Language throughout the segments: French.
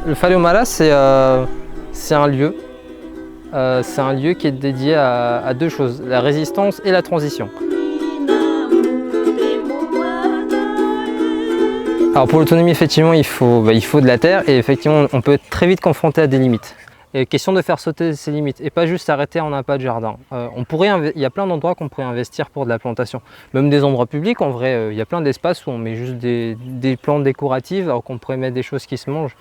Le Faliomara, c'est un lieu. C'est un lieu qui est dédié à deux choses, la résistance et la transition. Alors pour l'autonomie, effectivement, il faut de la terre et effectivement, on peut être très vite confronté à des limites. Et question de faire sauter ces limites et pas juste s'arrêter en un pas de jardin. Il y a plein d'endroits qu'on pourrait investir pour de la plantation. Même des endroits publics, en vrai, il y a plein d'espaces où on met juste des plantes décoratives alors qu'on pourrait mettre des choses qui se mangent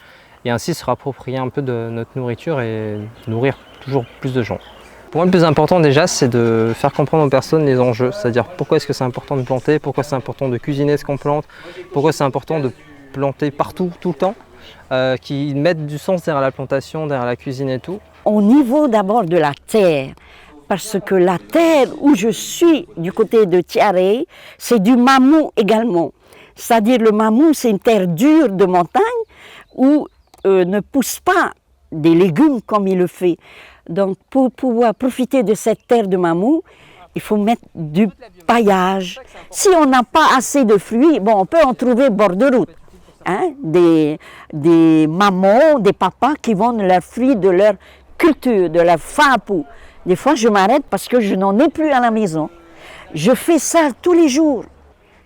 et ainsi se rapproprier un peu de notre nourriture et nourrir toujours plus de gens. Pour moi, le plus important déjà, c'est de faire comprendre aux personnes les enjeux, c'est-à-dire pourquoi est-ce que c'est important de planter, pourquoi c'est important de cuisiner ce qu'on plante, pourquoi c'est important de planter partout, tout le temps. Qui mettent du sens derrière la plantation, derrière la cuisine et tout. Au niveau d'abord de la terre, parce que la terre où je suis, du côté de Tiaré, c'est du mamou également. C'est-à-dire le mamou, c'est une terre dure de montagne où ne poussent pas des légumes comme il le fait. Donc pour pouvoir profiter de cette terre de mamou, il faut mettre du paillage. Si on n'a pas assez de fruits, bon, on peut en trouver bord de route. Hein, des mamans, des papas qui vendent leurs fruits de leur culture, de leur fapou. Des fois, je m'arrête parce que je n'en ai plus à la maison. Je fais ça tous les jours.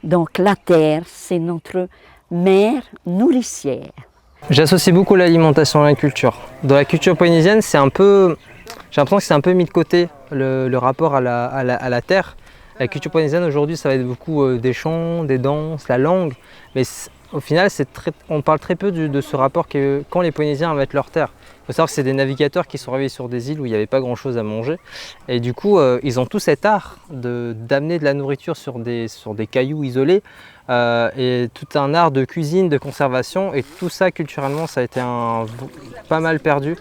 Donc la terre, c'est notre mère nourricière. J'associe beaucoup l'alimentation à la culture. Dans la culture polynésienne, j'ai l'impression que c'est un peu mis de côté le rapport à la terre. La culture polynésienne aujourd'hui, ça va être beaucoup des chants, des danses, la langue. Mais au final, on parle très peu de ce rapport qu'ont les Polynésiens avec leur terre. Il faut savoir que c'est des navigateurs qui sont arrivés sur des îles où il n'y avait pas grand chose à manger. Et du coup, ils ont tout cet art d'amener de la nourriture sur des cailloux isolés et tout un art de cuisine, de conservation. Et tout ça, culturellement, ça a été pas mal perdu.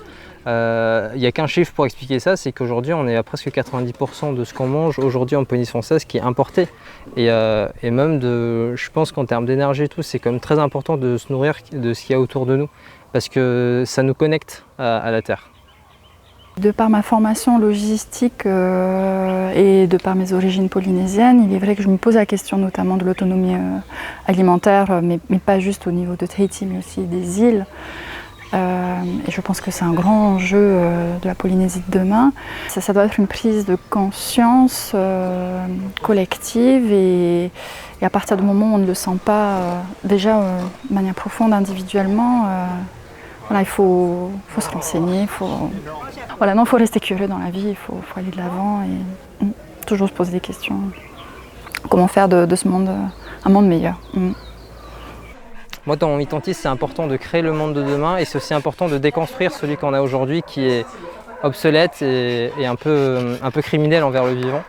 Il n'y a qu'un chiffre pour expliquer ça, c'est qu'aujourd'hui on est à presque 90% de ce qu'on mange aujourd'hui en Polynésie française qui est importé. Et même, je pense qu'en termes d'énergie et tout, c'est quand même très important de se nourrir de ce qu'il y a autour de nous, parce que ça nous connecte à la terre. De par ma formation logistique et de par mes origines polynésiennes, il est vrai que je me pose la question notamment de l'autonomie alimentaire, mais pas juste au niveau de Tahiti, mais aussi des îles. Et je pense que c'est un grand enjeu de la Polynésie de demain. Ça doit être une prise de conscience collective et à partir du moment où on ne le sent pas déjà de manière profonde individuellement, voilà, il faut se renseigner, il faut rester curieux dans la vie, il faut aller de l'avant et toujours se poser des questions. Comment faire de ce monde un monde meilleur. Moi, dans mon militantisme, c'est important de créer le monde de demain et c'est aussi important de déconstruire celui qu'on a aujourd'hui qui est obsolète et un peu criminel envers le vivant.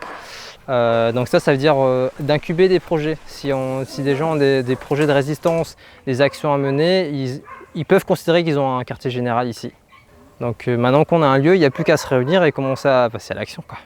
Donc ça veut dire d'incuber des projets. Si des gens ont des projets de résistance, des actions à mener, ils peuvent considérer qu'ils ont un quartier général ici. Donc maintenant qu'on a un lieu, il n'y a plus qu'à se réunir et commencer à passer à l'action, quoi.